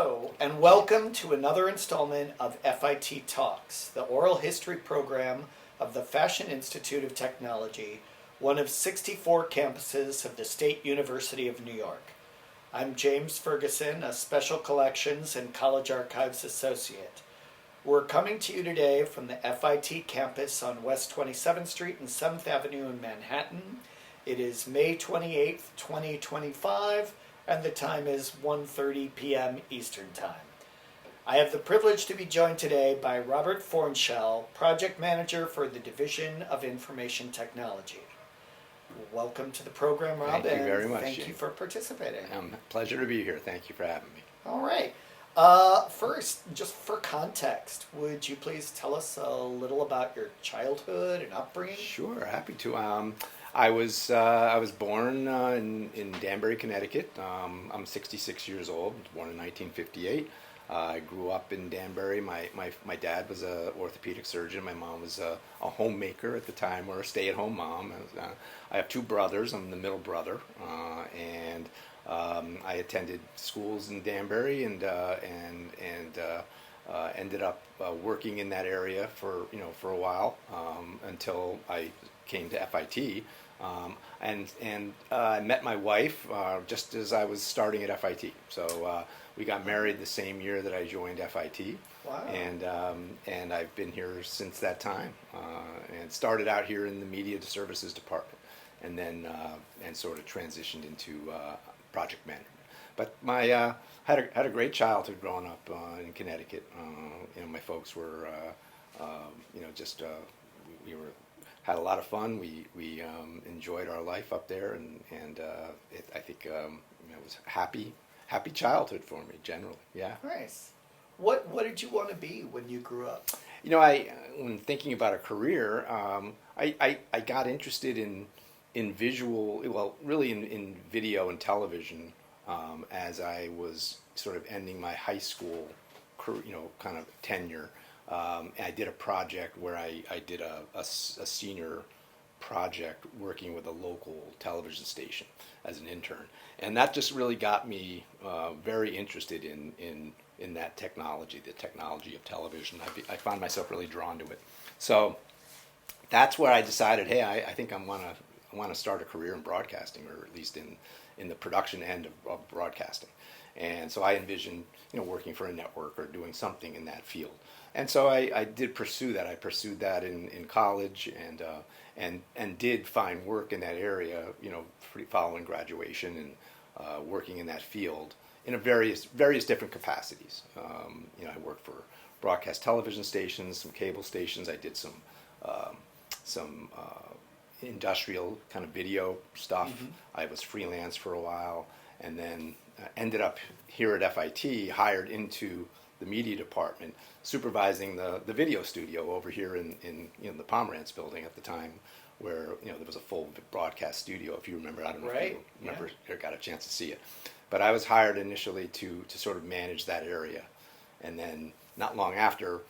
Hello, and welcome to another installment of FIT Talks, the oral history program of the Fashion Institute of Technology, one of 64 campuses of the State University of New York. I'm James Ferguson, a Special Collections and College Archives Associate. We're coming to you today from the FIT campus on West 27th Street and 7th Avenue in Manhattan. It is May 28th, 2025, and the time is 1:30 p.m. Eastern Time. I have the privilege to be joined today by Robert Fornshell, Project Manager for the Division of Information Technology. Welcome to the program, Rob. Thank you very much. Thank you for participating. Pleasure to be here. Thank you for having me. All right. First, just for context, would you please tell us a little about your childhood and upbringing? Sure, happy to. I was born in Danbury, Connecticut. I'm 66 years old. Born in 1958. I grew up in Danbury. My dad was an orthopedic surgeon. My mom was a homemaker at the time, or a stay-at-home mom. I have two brothers. I'm the middle brother, and I attended schools in Danbury and ended up working in that area for a while until I came to FIT, and I met my wife just as I was starting at FIT. So we got married the same year that I joined FIT. Wow. And I've been here since that time, and started out here in the media services department, and then and sort of transitioned into project management. But my had a great childhood growing up in Connecticut. My folks were we had a lot of fun. We enjoyed our life up there, and I think it was happy childhood for me generally. Yeah. Nice. What did you want to be when you grew up? When thinking about a career, I got interested in visual, well, really in video and television, as I was sort of ending my high school, kind of tenure. I did a project where I did a senior project working with a local television station as an intern, and that just really got me very interested in that technology, the technology of television. I found myself really drawn to it. So that's where I decided, hey, I think I want to start a career in broadcasting, or at least in the production end of broadcasting. And so I envisioned, working for a network or doing something in that field. And so I did pursue that. I pursued that in college, and did find work in that area, following graduation, and working in that field in various different capacities. I worked for broadcast television stations, some cable stations. I did some industrial kind of video stuff. Mm-hmm. I was freelance for a while, and then ended up here at FIT, hired into the media department, supervising the video studio over here in the Pomerantz building at the time, where there was a full broadcast studio, if you remember. I don't know if you remember or got a chance to see it, but I was hired initially to sort of manage that area, and then not long after,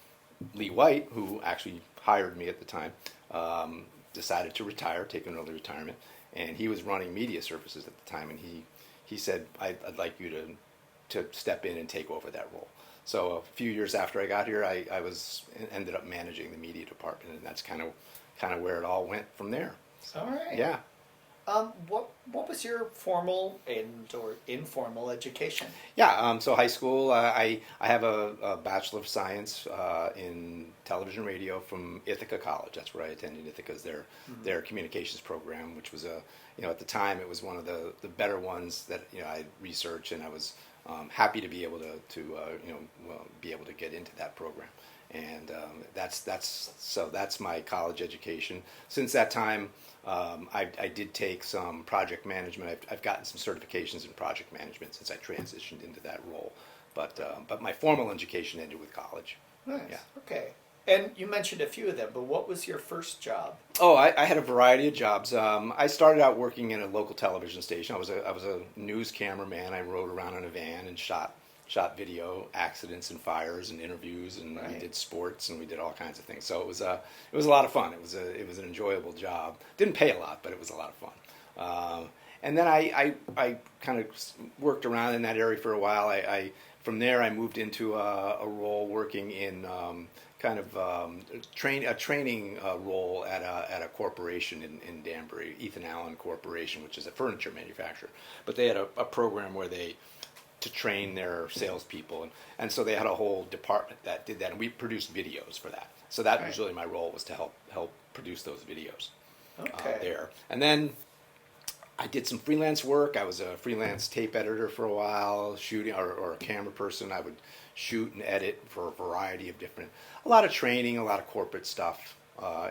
Lee White, who actually hired me at the time, decided to retire, take an early retirement, and he was running media services at the time, and he said, I'd like you to step in and take over that role. So a few years after I got here, I ended up managing the media department, and that's kind of where it all went from there. All right. Yeah. What was your formal or informal education? Yeah. So high school, I have a Bachelor of Science in television radio from Ithaca College. That's where I attended Ithaca's their communications program, which was at the time it was one of the better ones that I researched, and I was happy to be able to be able to get into that program. And that's my college education. Since that time, I did take some project management. I've gotten some certifications in project management since I transitioned into that role. But my formal education ended with college. Nice. Yeah. Okay. And you mentioned a few of them, but what was your first job? Oh, I had a variety of jobs. I started out working in a local television station. I was a news cameraman. I rode around in a van and shot video accidents and fires and interviews, and Right. we did sports, and we did all kinds of things. So it was a lot of fun. It was an enjoyable job. Didn't pay a lot, but it was a lot of fun. And then I kind of worked around in that area for a while. I from there, I moved into a role working in a training role at a corporation in Danbury, Ethan Allen Corporation, which is a furniture manufacturer. But they had a program where to train their salespeople, and so they had a whole department that did that, and we produced videos for that. So that was really my role, was to help produce those videos there. And then I did some freelance work. I was a freelance tape editor for a while, shooting, or a camera person. I would shoot and edit for a variety of a lot of training, a lot of corporate stuff.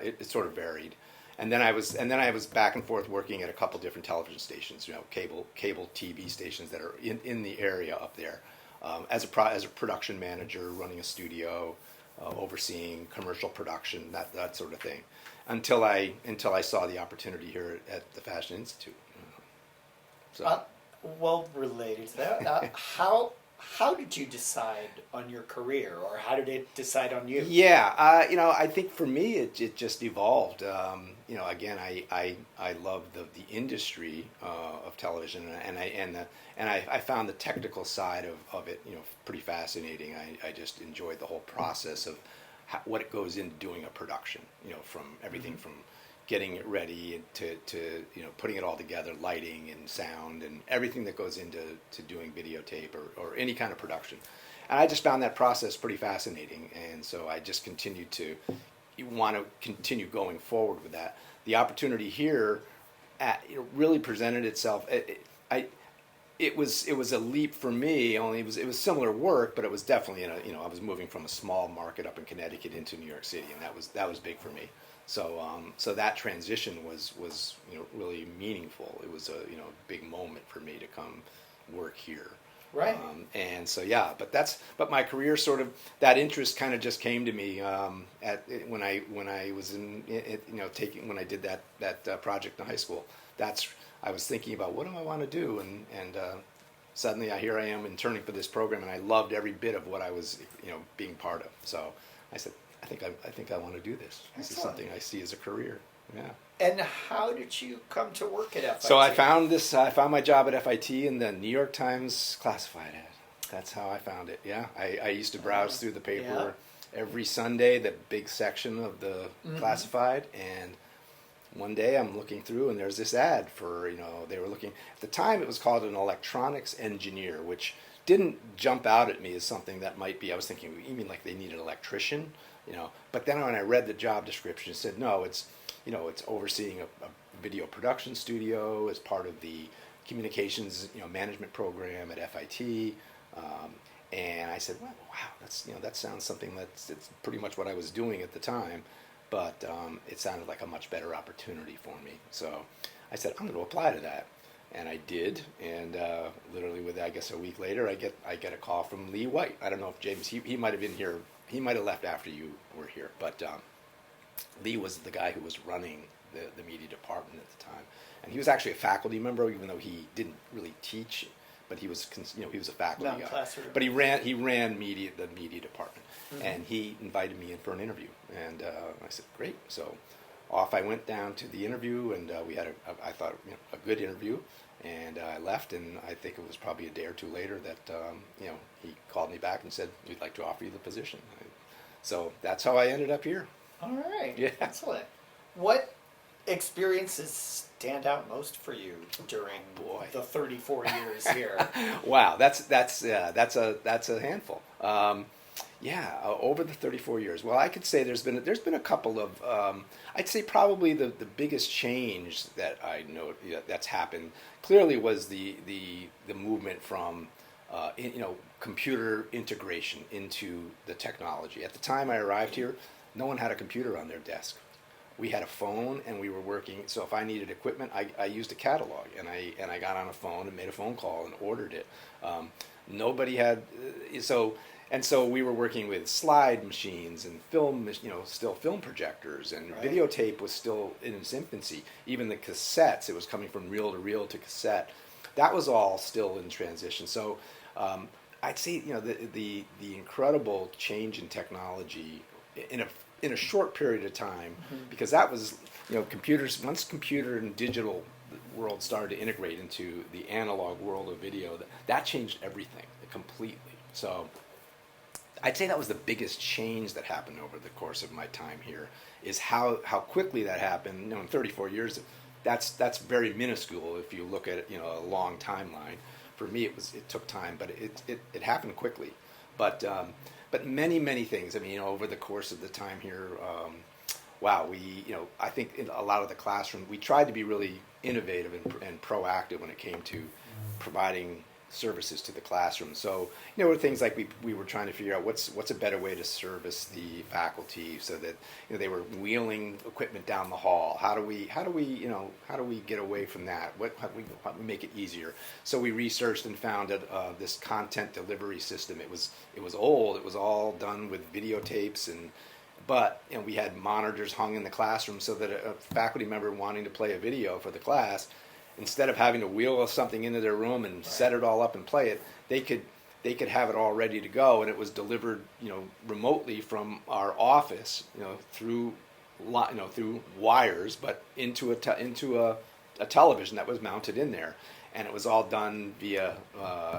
It sort of varied. And then I was back and forth working at a couple different television stations, cable TV stations that are in the area up there, as a production manager, running a studio, overseeing commercial production, that sort of thing, until I saw the opportunity here at the Fashion Institute. So. Well, related to that, how did you decide on your career, or how did it decide on you? Yeah, I think for me it just evolved. Again, I love the industry of television, and I found the technical side of it pretty fascinating. I just enjoyed the whole process of what it goes into doing a production. From everything from getting it ready to putting it all together, lighting and sound and everything that goes into doing videotape or any kind of production. And I just found that process pretty fascinating, and so I just continued to want to continue going forward with that. The opportunity here really presented itself. It was a leap for me. Only it was similar work, but it was definitely I was moving from a small market up in Connecticut into New York City, and that was big for me. So that transition was really meaningful. It was a big moment for me to come work here. Right. And so but my career that interest kind of just came to me when I was when I did that project in high school. I was thinking about, what do I want to do, and suddenly here I am interning for this program, and I loved every bit of what I was being part of. So I said, I think I want to do this. This is something I see as a career. Yeah. And how did you come to work at FIT? So I found my job at FIT in the New York Times classified ad. That's how I found it. Yeah. I used to browse through the paper every Sunday, the big section of the classified, and one day I'm looking through and there's this ad for, they were looking, at the time it was called an electronics engineer, which didn't jump out at me as something that might be, I was thinking, you mean like they need an electrician? But then when I read the job description, it said, no, it's overseeing a video production studio as part of the communications, management program at FIT. And I said, well, wow, that sounds something it's pretty much what I was doing at the time, but it sounded like a much better opportunity for me. So I said, I'm going to apply to that. And I did, and literally I guess a week later, I get a call from Lee White. I don't know if James, he might have been here. He might have left after you were here, but Lee was the guy who was running the media department at the time, and he was actually a faculty member, even though he didn't really teach, but he was he was a faculty guy. But he ran the media department, and he invited me in for an interview, and I said great. So off I went down to the interview, and we had I thought a good interview, and I left, and I think it was probably a day or two later that he called me back and said, we'd like to offer you the position. So that's how I ended up here. All right. Yeah. Excellent. What experiences stand out most for you during the 34 years here? Wow, that's a handful. Over the 34 years. Well, I could say there's been a couple of. I'd say probably the biggest change that I know that's happened clearly was the movement from computer integration into the technology. At the time I arrived here, no one had a computer on their desk. We had a phone, and we were working. So if I needed equipment, I used a catalog, and I got on a phone and made a phone call and ordered it. Nobody had so we were working with slide machines and film, still film projectors, and videotape was still in its infancy. Even the cassettes, it was coming from reel to reel to cassette. That was all still in transition. So I'd say the incredible change in technology in a short period of time, because that was computers. Once computer and digital world started to integrate into the analog world of video, that changed everything completely. So I'd say that was the biggest change that happened over the course of my time here, is how quickly that happened. You know, in 34 years, that's very minuscule if you look at, you know, a long timeline. For me, it took time, but it happened quickly. But many things. I mean, you know, over the course of the time here, wow, I think in a lot of the classroom, we tried to be really innovative and proactive when it came to providing services to the classroom. So, you know, things like we were trying to figure out what's a better way to service the faculty, so that, you know, they were wheeling equipment down the hall. How do we get away from that? How do we make it easier? So we researched and found that this content delivery system. It was old. It was all done with videotapes, but you know, we had monitors hung in the classroom, so that a faculty member wanting to play a video for the class, instead of having to wheel something into their room and set it all up and play it, they could have it all ready to go, and it was delivered, you know, remotely from our office, you know, through wires, but into a television that was mounted in there, and it was all done via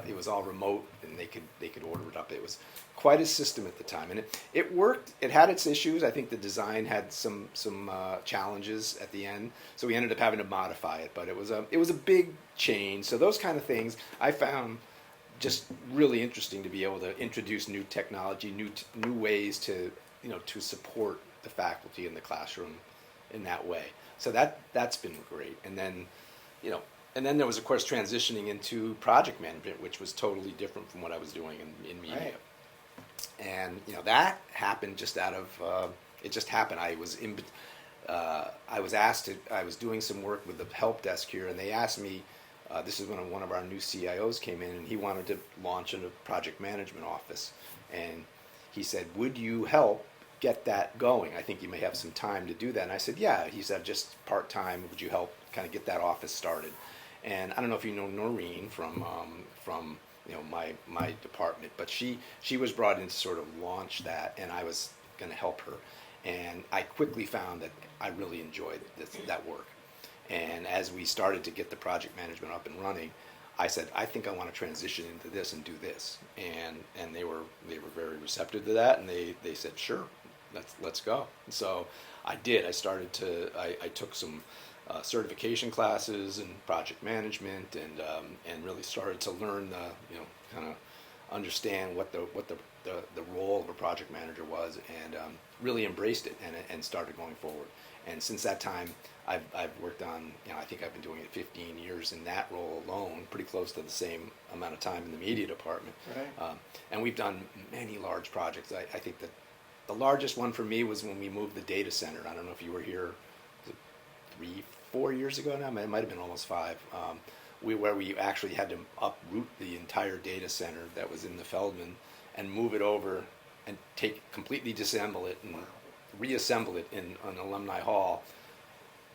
it was all remote, and they could order it up. It was quite a system at the time, and it worked. It had its issues. I think the design had some challenges at the end, so we ended up having to modify it. But it was a big change. So those kind of things I found just really interesting, to be able to introduce new technology, new ways to, you know, to support the faculty in the classroom in that way. So that's been great. And then, you know, there was, of course, transitioning into project management, which was totally different from what I was doing in media. Right. And, you know, that happened just out of it just happened. I was doing some work with the help desk here, and they asked me. This is when one of our new CIOs came in, and he wanted to launch a project management office, and he said, "Would you help get that going? I think you may have some time to do that." And I said, "Yeah." He said, "Just part time. Would you help kind of get that office started?" And I don't know if you know Noreen from you know, my department, but she was brought in to sort of launch that, and I was going to help her. And I quickly found that I really enjoyed that work. And as we started to get the project management up and running, I said, I think I want to transition into this and do this. And they were very receptive to that, and they said, sure, let's go. And so I did. I took some certification classes in project management, and really started to learn kind of understand what the role of a project manager was, and really embraced it and started going forward. And since that time, I've worked on, you know, I think I've been doing it 15 years in that role alone, pretty close to the same amount of time in the media department. Right. And we've done many large projects. I think that the largest one for me was when we moved the data center. I don't know if you were here 3-4 years ago now. It might have been almost 5. Where we actually had to uproot the entire data center that was in the Feldman and move it over and completely disassemble it and reassemble it in an alumni hall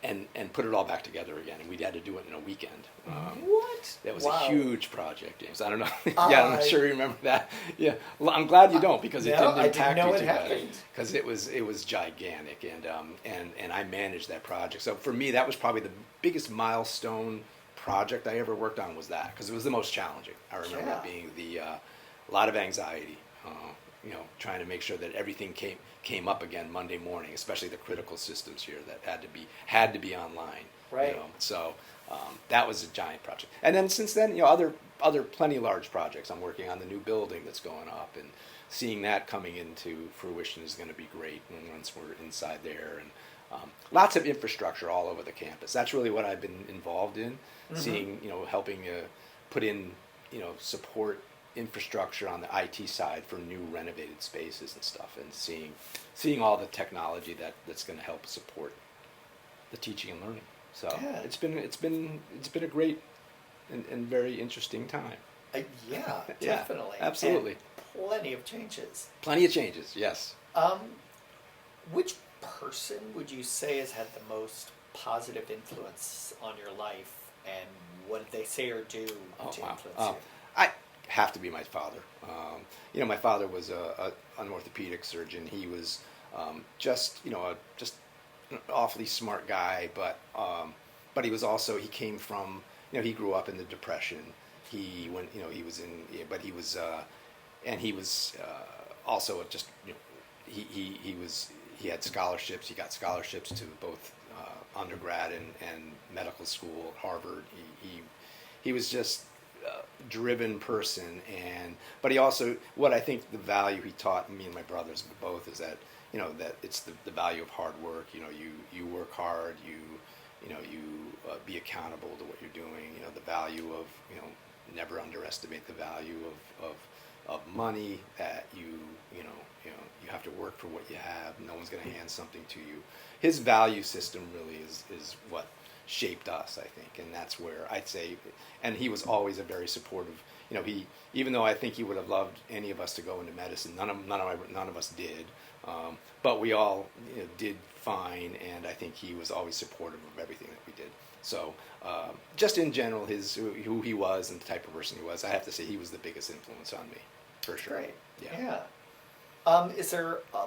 and put it all back together again. And we had to do it in a weekend. What? That was Wow. a huge project, James. I don't know. Yeah, I'm not sure you remember that. Yeah, well, I'm glad you don't, because it didn't impact you too bad. Because it was gigantic, and I managed that project. So for me, that was probably the biggest milestone project I ever worked on, was that, because it was the most challenging. I remember it being a lot of anxiety, you know, trying to make sure that everything came up again Monday morning, especially the critical systems here that had to be online. Right. You know? So that was a giant project. And then since then, you know, other plenty large projects. I'm working on the new building that's going up, and seeing that coming into fruition is going to be great once we're inside there. And lots of infrastructure all over the campus. That's really what I've been involved in, seeing, you know, helping put in, you know, support infrastructure on the IT side for new renovated spaces and stuff, and seeing all the technology that's going to help support the teaching and learning. So Yeah. it's been a great and very interesting time. Yeah, Yeah, definitely. absolutely. And plenty of changes. Plenty of changes, yes. Which person would you say has had the most positive influence on your life, and what did they say or do to influence you? I have to be my father. You know, my father was an orthopedic surgeon. He was just an awfully smart guy, but he was also, he came from, you know, he grew up in the Depression. He went, you know, he was in, but he was and he was also just, he had scholarships. He got scholarships to both undergrad and medical school at Harvard. He was just driven person, but he also, what I think the value he taught me and my brothers both is that, that it's the value of hard work. You work hard, you be accountable to what you're doing. The value of, never underestimate the value of money, that you have to work for what you have. No one's going to hand something to you. His value system really is what shaped us, I think, and that's where I'd say. And he was always a very supportive. Even though I think he would have loved any of us to go into medicine, none of us did. But we all did fine, and I think he was always supportive of everything that we did. So just in general, who he was and the type of person he was, I have to say he was the biggest influence on me, for sure. Great. Yeah. Is there a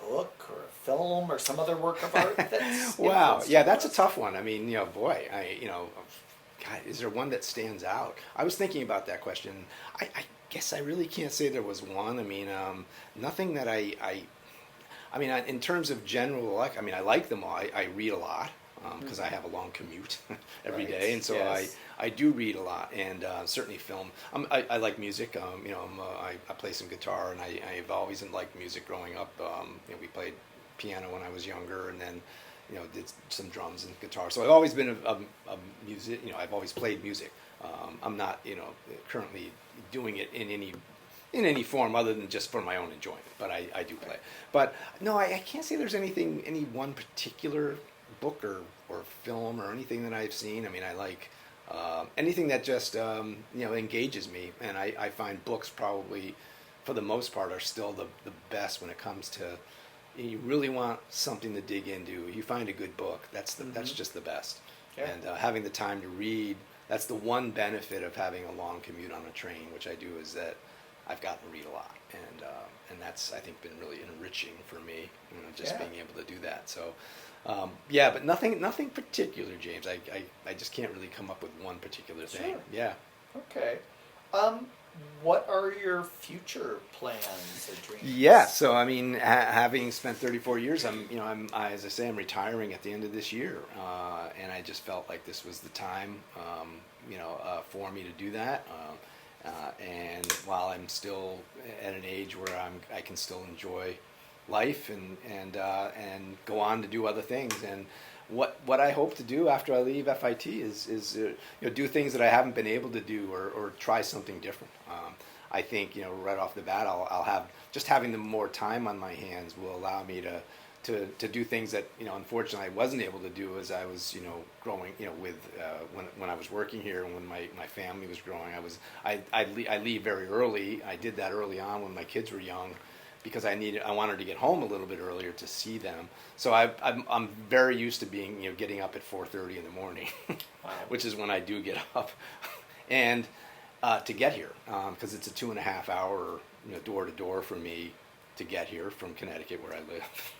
book or a film or some other work of art that's wow, yeah, that's a tough one. I mean, boy, God, is there one that stands out? I was thinking about that question. I guess I really can't say there was one. I mean, nothing that I mean, in terms of general, I like them all. I read a lot because I have a long commute every day, and so yes. I do read a lot, and certainly film. I like music. I play some guitar, and I've always liked music growing up. We played piano when I was younger, and then did some drums and guitar. So I've always been a music. I've always played music. I'm not currently doing it in any form other than just for my own enjoyment, but I do play. But no, I can't say there's any one particular book or film or anything that I've seen. I mean, I like anything that just engages me, and I find books probably for the most part are still the best when it comes to, you really want something to dig into. You find a good book, that's just the best. Yeah. And having the time to read, that's the one benefit of having a long commute on a train, which I do, is that I've gotten to read a lot, and that's, I think, been really enriching for me, just being able to do that. So, but nothing particular, James. I just can't really come up with one particular thing. Sure. Yeah. Okay. What are your future plans or dreams? Yeah. So, I mean, having spent 34 years, I'm as I say, I'm retiring at the end of this year, and I just felt like this was the time, for me to do that. And while I'm still at an age where I can still enjoy life and go on to do other things, and what I hope to do after I leave FIT is do things that I haven't been able to do, or try something different. I think right off the bat I'll have, just having the more time on my hands will allow me to do things that unfortunately I wasn't able to do as I was growing with when I was working here, and when my family was growing. I leave very early. I did that early on when my kids were young, because I wanted to get home a little bit earlier to see them. So I'm very used to being getting up at 4:30 in the morning, wow. Which is when I do get up, and to get here, because it's a 2.5 hour door to door for me to get here from Connecticut, where I live.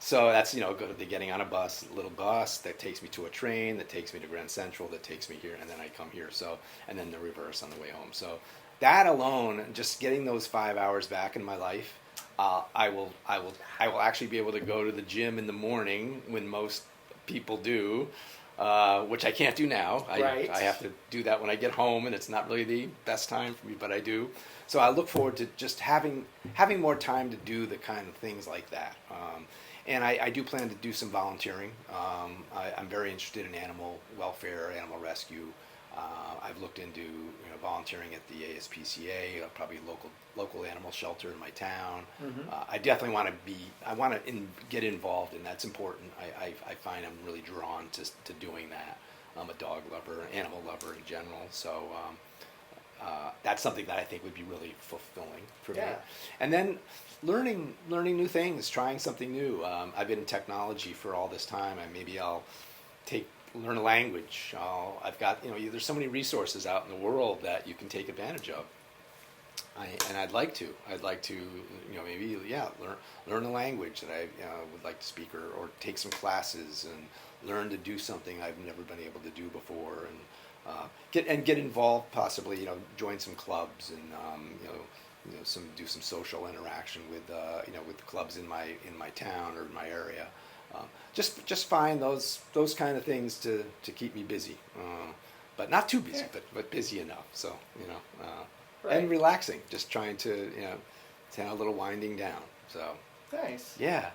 So that's getting on a little bus that takes me to a train, that takes me to Grand Central, that takes me here, and then I come here. So, and then the reverse on the way home. So that alone, just getting those 5 hours back in my life, I will actually be able to go to the gym in the morning when most people do, which I can't do now. Right. I have to do that when I get home, and it's not really the best time for me, but I do. So I look forward to just having more time to do the kind of things like that. And I do plan to do some volunteering. I'm very interested in animal welfare, animal rescue. I've looked into volunteering at the ASPCA, probably local animal shelter in my town. Mm-hmm. I definitely want to get involved, and that's important. I find I'm really drawn to doing that. I'm a dog lover, animal lover in general, so that's something that I think would be really fulfilling for me. And then learning new things, trying something new. I've been in technology for all this time, and maybe I'll learn a language. I've got, there's so many resources out in the world that you can take advantage of. And I'd like to, maybe, learn a language that I would like to speak, or take some classes and learn to do something I've never been able to do before, and get involved, possibly, join some clubs, and, do some social interaction with with the clubs in my town or in my area. Just find those kind of things to keep me busy, but not too busy, but busy enough. So Right. and relaxing, just trying to to have a little winding down. So Nice. yeah.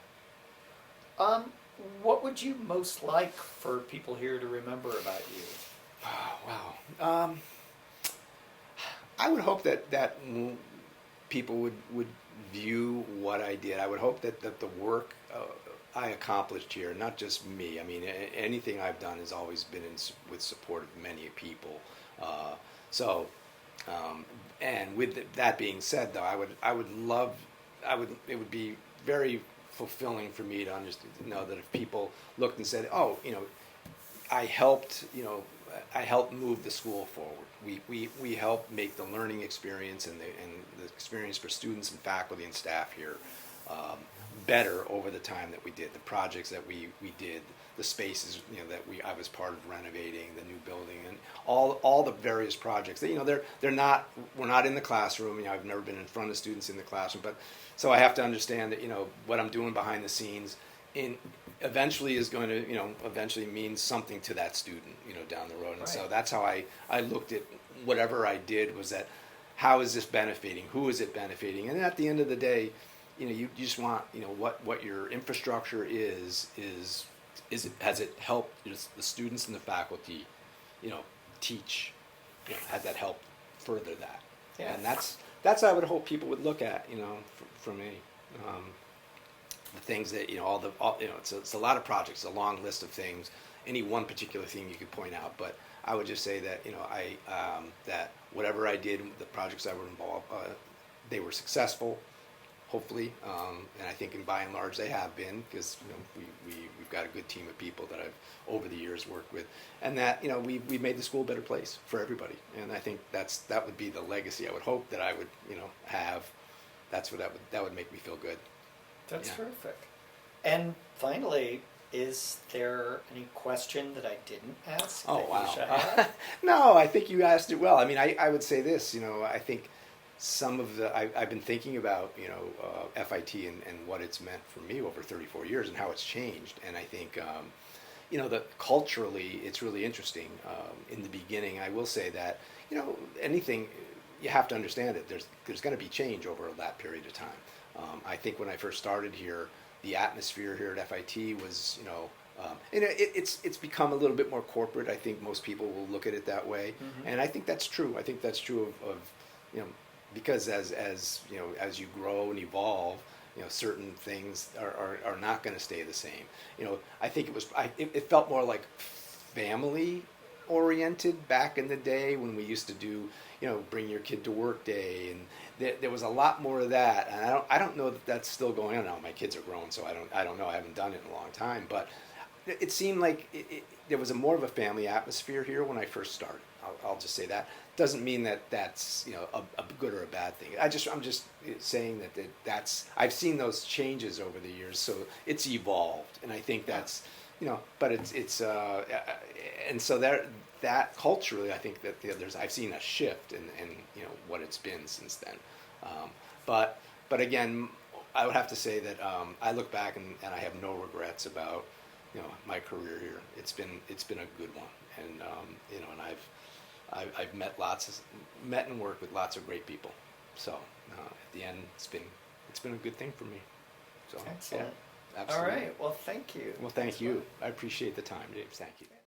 What would you most like for people here to remember about you? Oh, wow. I would hope that people would view what I did. I would hope that the work I accomplished here, not just me. I mean, anything I've done has always been with support of many people. So, and with that being said, though, it would be very fulfilling for me to understand, know that if people looked and said, oh, I helped, I helped move the school forward. We helped make the learning experience and the experience for students and faculty and staff here better over the time that we did. The projects that we did, the spaces that I was part of renovating, the new building, and all the various projects. That we're not in the classroom. I've never been in front of students in the classroom, but so I have to understand that what I'm doing behind the scenes eventually is going to eventually mean something to that student down the road. And Right. so that's how I looked at whatever I did, was that how is this benefiting, who is it benefiting, and at the end of the day you just want what your infrastructure is has it helped the students and the faculty teach, has that helped further that. Yeah. And that's I would hope people would look at for me. The things that it's a lot of projects, a long list of things. Any one particular thing you could point out, but I would just say that that whatever I did, the projects I were involved, they were successful, hopefully, and I think by and large they have been, because we've got a good team of people that I've over the years worked with, and that we made the school a better place for everybody, and I think that would be the legacy I would hope that I would have. That's what that would make me feel good. That's Yeah. terrific. And finally, is there any question that I didn't ask Oh, that wow. you should have? No, I think you asked it well. I mean, I would say this, I think some of I've been thinking about, FIT and what it's meant for me over 34 years and how it's changed. And I think, that culturally it's really interesting. In the beginning, I will say that, anything, you have to understand it. There's going to be change over that period of time. I think when I first started here, the atmosphere here at FIT was, it's become a little bit more corporate. I think most people will look at it that way, and I think that's true. I think that's true of because as you grow and evolve, certain things are not going to stay the same. I think it felt more like family oriented back in the day when we used to do bring your kid to work day, and there was a lot more of that, and I don't know that that's still going on now. My kids are grown, so I don't know. I haven't done it in a long time, but it seemed like there was more of a family atmosphere here when I first started. I'll just say that. Doesn't mean that that's a good or a bad thing. I'm just saying that's I've seen those changes over the years, so it's evolved, and I think that's but it's and so that culturally, I think that I've seen a shift in what it's been since then. But again, I would have to say that I look back and I have no regrets about my career here. It's been a good one, and and I've met and worked with lots of great people. So at the end, it's been a good thing for me. So Excellent. yeah, absolutely. All right. Well, thank you. Well, thank you. I appreciate the time, James. Thank you.